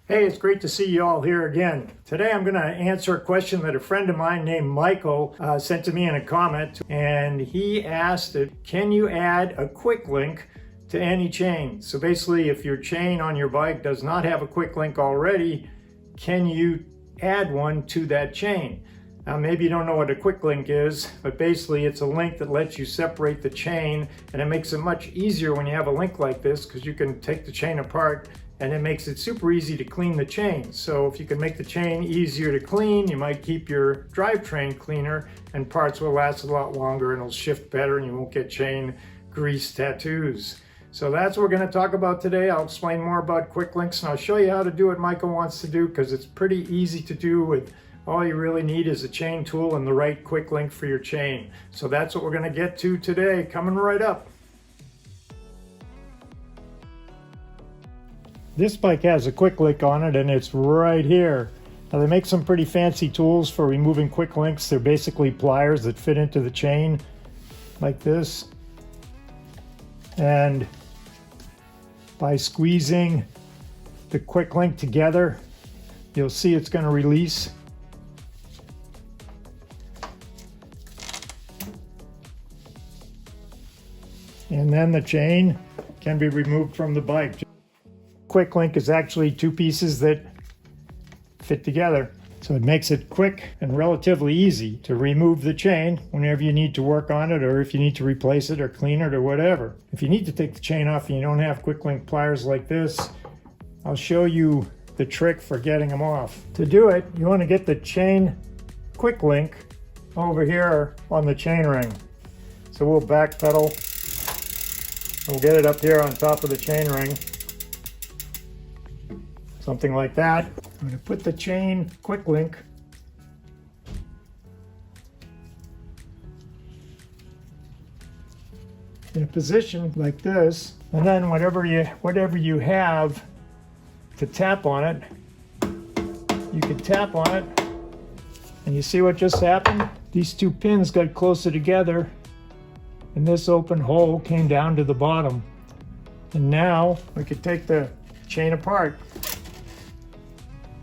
Hey, it's great to see you all here again. Today I'm going to answer a question that a friend of mine named Michael sent to me in a comment, and he asked, can you add a quick link to any chain? So basically, if your chain on your bike does not have a quick link already, can you add one to that chain? Now, maybe you don't know what a quick link is, but basically it's a link that lets you separate the chain, and it makes it much easier when you have a link like this because you can take the chain apart, and it makes it super easy to clean the chain. So if you can make the chain easier to clean, you might keep your drivetrain cleaner, and parts will last a lot longer and it'll shift better and you won't get chain grease tattoos. So that's what we're going to talk about today. I'll explain more about quick links, and I'll show you how to do what Michael wants to do, because it's pretty easy to do. With all you really need is a chain tool and the right quick link for your chain. So that's what we're going to get to today, coming right up. This bike has a quick link on it, and it's right here. Now, they make some pretty fancy tools for removing quick links. They're basically pliers that fit into the chain like this. And by squeezing the quick link together, you'll see it's going to release. And then the chain can be removed from the bike. Quick link is actually two pieces that fit together. So it makes it quick and relatively easy to remove the chain whenever you need to work on it, or if you need to replace it or clean it or whatever. If you need to take the chain off and you don't have quick link pliers like this, I'll show you the trick for getting them off. To do it, you want to get the chain quick link over here on the chain ring. So we'll back pedal. We'll get it up here on top of the chain ring. Something like that. I'm going to put the chain quick link in a position like this, and then whatever you have to tap on it, you can tap on it, and you see what just happened? These two pins got closer together, and this open hole came down to the bottom. And now we could take the chain apart.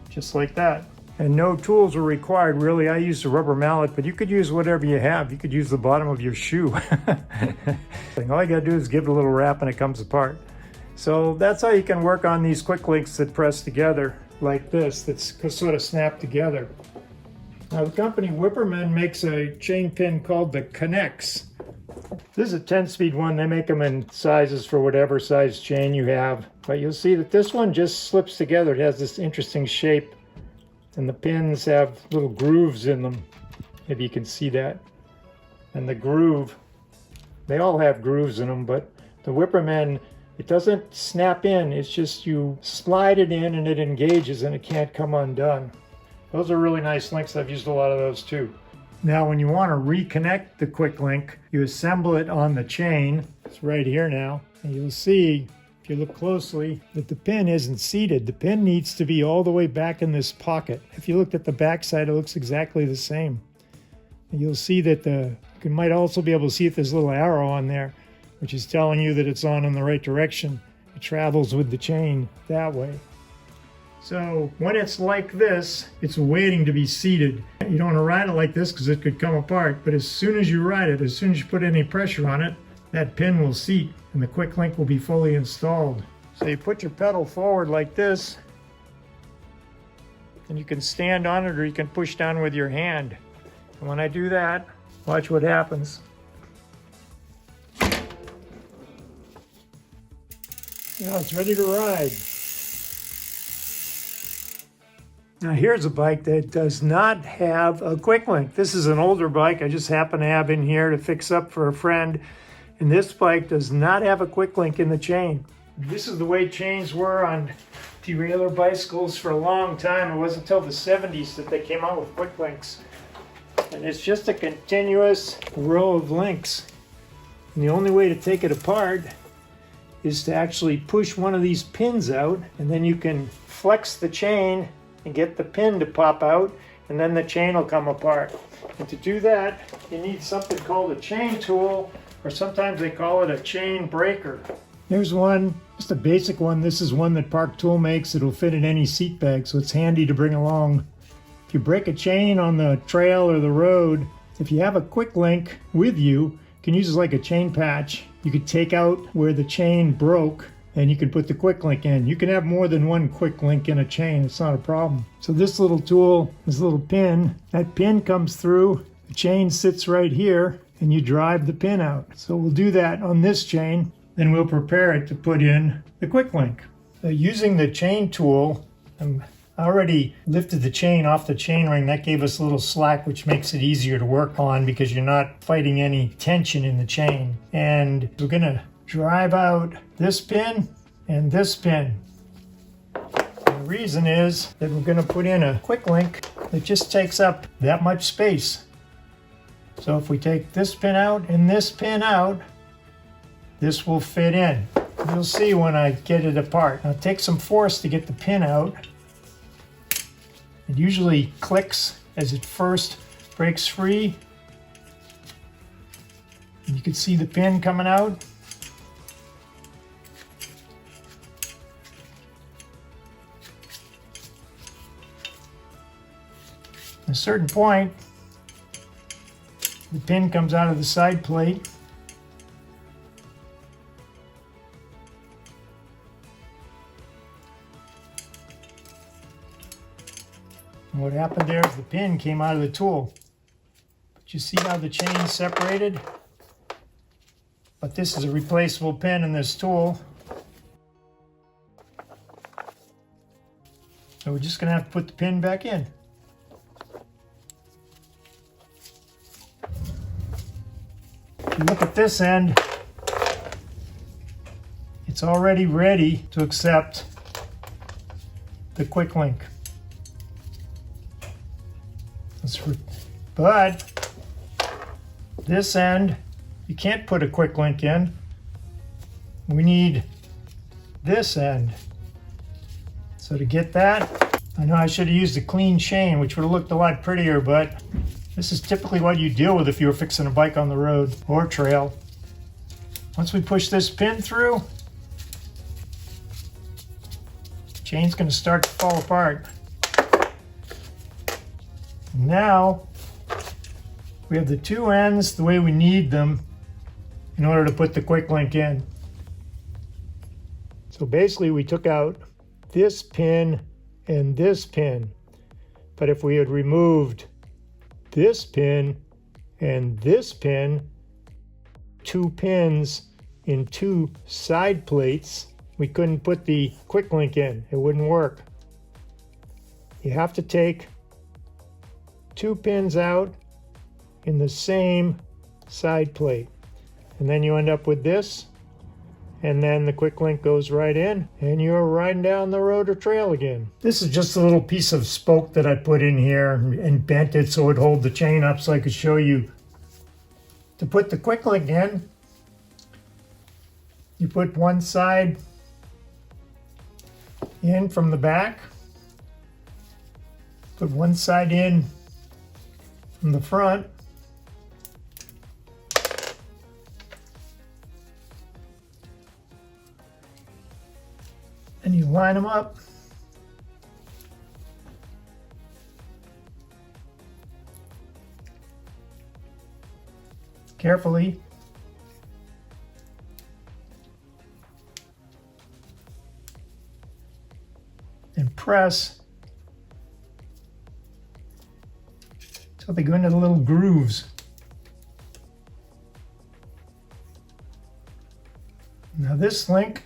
Just like that. And no tools are required, really. I used a rubber mallet, but you could use whatever you have. You could use the bottom of your shoe. All you gotta do is give it a little wrap and it comes apart. So that's how you can work on these quick links that press together like this, that's sort of snap together. Now, the company Wipperman makes a chain pin called the Connex. This is a 10-speed one. They make them in sizes for whatever size chain you have. But you'll see that this one just slips together. It has this interesting shape, and the pins have little grooves in them. Maybe you can see that. And the groove, they all have grooves in them, but the Wipperman, it doesn't snap in. It's just you slide it in and it engages and it can't come undone. Those are really nice links. I've used a lot of those too. Now, when you want to reconnect the quick link, you assemble it on the chain. It's right here now. And you'll see, if you look closely, that the pin isn't seated. The pin needs to be all the way back in this pocket. If you looked at the back side, it looks exactly the same. And you'll see that you might also be able to see if there's a little arrow on there, which is telling you that it's on in the right direction. It travels with the chain that way. So when it's like this, it's waiting to be seated. You don't want to ride it like this because it could come apart, but as soon as you ride it, as soon as you put any pressure on it, that pin will seat and the quick link will be fully installed. So you put your pedal forward like this, and you can stand on it or you can push down with your hand. And when I do that, watch what happens. Now it's ready to ride. Now here's a bike that does not have a quick link. This is an older bike I just happen to have in here to fix up for a friend. And this bike does not have a quick link in the chain. This is the way chains were on derailleur bicycles for a long time. It wasn't until the 70s that they came out with quick links. And it's just a continuous row of links. And the only way to take it apart is to actually push one of these pins out, and then you can flex the chain and get the pin to pop out, and then the chain will come apart. And to do that, you need something called a chain tool, or sometimes they call it a chain breaker. There's one, just a basic one. This is one that Park Tool makes. It'll fit in any seat bag, so it's handy to bring along. If you break a chain on the trail or the road, if you have a quick link with you, you can use it like a chain patch. You could take out where the chain broke and you can put the quick link in. You can have more than one quick link in a chain. It's not a problem. So this little tool, this little pin, that pin comes through, the chain sits right here, and you drive the pin out. So we'll do that on this chain. Then we'll prepare it to put in the quick link. Using the chain tool, I already lifted the chain off the chain ring. That gave us a little slack, which makes it easier to work on because you're not fighting any tension in the chain. And we're gonna drive out this pin and this pin. And the reason is that we're gonna put in a quick link that just takes up that much space. So if we take this pin out and this pin out, this will fit in. You'll see when I get it apart. Now take some force to get the pin out. It usually clicks as it first breaks free. And you can see the pin coming out. At a certain point, the pin comes out of the side plate. And what happened there is the pin came out of the tool. But you see how the chain is separated? But this is a replaceable pin in this tool. So we're just going to have to put the pin back in. If you look at this end, it's already ready to accept the quick link. But this end, you can't put a quick link in. We need this end. So to get that, I know I should have used a clean chain, which would have looked a lot prettier, but this is typically what you deal with if you were fixing a bike on the road or trail. Once we push this pin through, the chain's going to start to fall apart. Now we have the two ends the way we need them in order to put the quick link in. So basically we took out this pin and this pin, but if we had removed this pin and this pin, two pins in two side plates, we couldn't put the quick link in. It wouldn't work. You have to take two pins out in the same side plate, and then you end up with this, and then the quick link goes right in and you're riding down the road or trail again. This is just a little piece of spoke that I put in here and bent it so it would hold the chain up so I could show you. To put the quick link in, you put one side in from the back, put one side in from the front, and you line them up. Carefully. And press so they go into the little grooves. Now this link,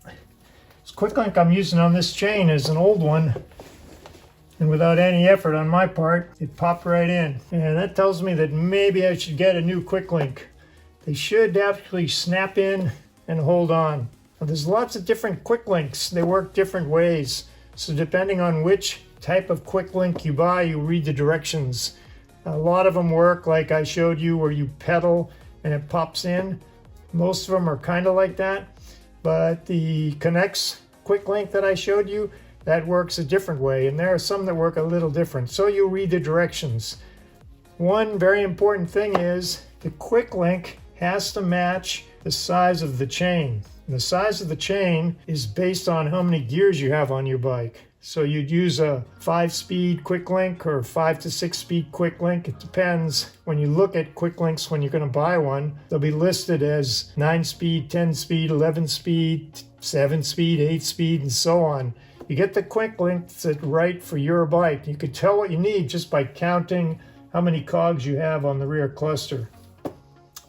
this quick link I'm using on this chain is an old one, and without any effort on my part, it popped right in. And that tells me that maybe I should get a new quick link. They should actually snap in and hold on. Now, there's lots of different quick links. They work different ways. So depending on which type of quick link you buy, you read the directions. A lot of them work like I showed you, where you pedal and it pops in. Most of them are kind of like that, but the Connex quick link that I showed you, that works a different way, and there are some that work a little different. So you read the directions. One very important thing is the quick link has to match the size of the chain. And the size of the chain is based on how many gears you have on your bike. So you'd use a 5-speed quick link or 5 to 6-speed quick link. It depends. When you look at quick links when you're going to buy one, they'll be listed as 9-speed, 10-speed, 11-speed, 7-speed, 8-speed, and so on. You get the quick link that's right for your bike. You can tell what you need just by counting how many cogs you have on the rear cluster,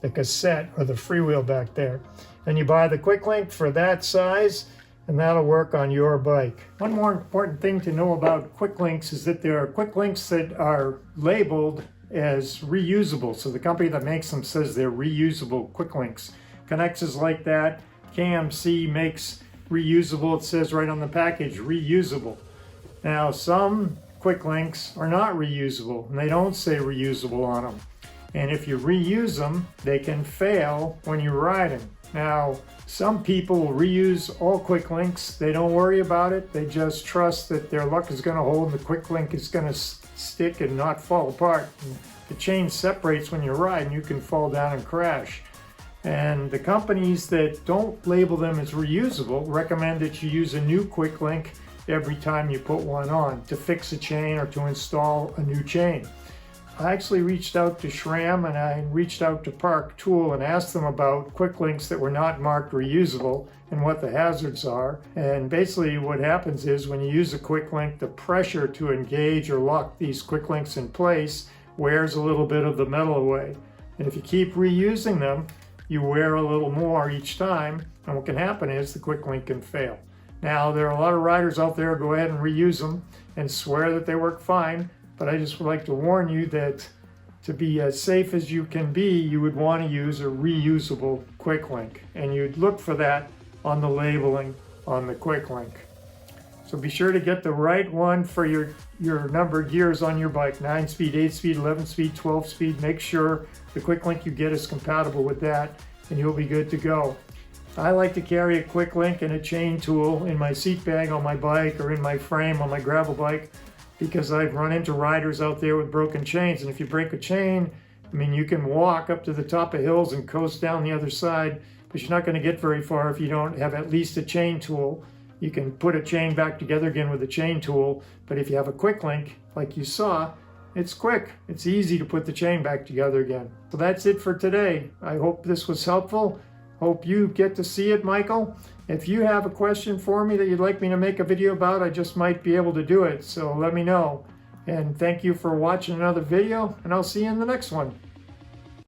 the cassette or the freewheel back there. And you buy the quick link for that size, and that'll work on your bike. One more important thing to know about quick links is that there are quick links that are labeled as reusable. So the company that makes them says they're reusable quick links. Connex is like that. KMC makes reusable. It says right on the package, reusable. Now some quick links are not reusable, and they don't say reusable on them. And if you reuse them, they can fail when you're riding. Now, some people will reuse all quick links. They don't worry about it. They just trust that their luck is going to hold and the quick link is going to stick and not fall apart. And the chain separates when you ride and you can fall down and crash. And the companies that don't label them as reusable recommend that you use a new quick link every time you put one on to fix a chain or to install a new chain. I actually reached out to SRAM and I reached out to Park Tool and asked them about quick links that were not marked reusable and what the hazards are. And basically what happens is when you use a quick link, the pressure to engage or lock these quick links in place wears a little bit of the metal away. And if you keep reusing them, you wear a little more each time, and what can happen is the quick link can fail. Now, there are a lot of riders out there who go ahead and reuse them and swear that they work fine, but I just would like to warn you that to be as safe as you can be, you would want to use a reusable quick link, and you'd look for that on the labeling on the quick link. So be sure to get the right one for your number of gears on your bike, 9-speed, 8-speed, 11-speed, 12-speed. Make sure the quick link you get is compatible with that, and you'll be good to go. I like to carry a quick link and a chain tool in my seat bag on my bike or in my frame on my gravel bike, because I've run into riders out there with broken chains. And if you break a chain, I mean, you can walk up to the top of hills and coast down the other side, but you're not going to get very far if you don't have at least a chain tool. You can put a chain back together again with a chain tool, but if you have a quick link, like you saw, it's quick. It's easy to put the chain back together again. So that's it for today. I hope this was helpful. Hope you get to see it, Michael. If you have a question for me that you'd like me to make a video about, I just might be able to do it, so let me know. And thank you for watching another video, and I'll see you in the next one.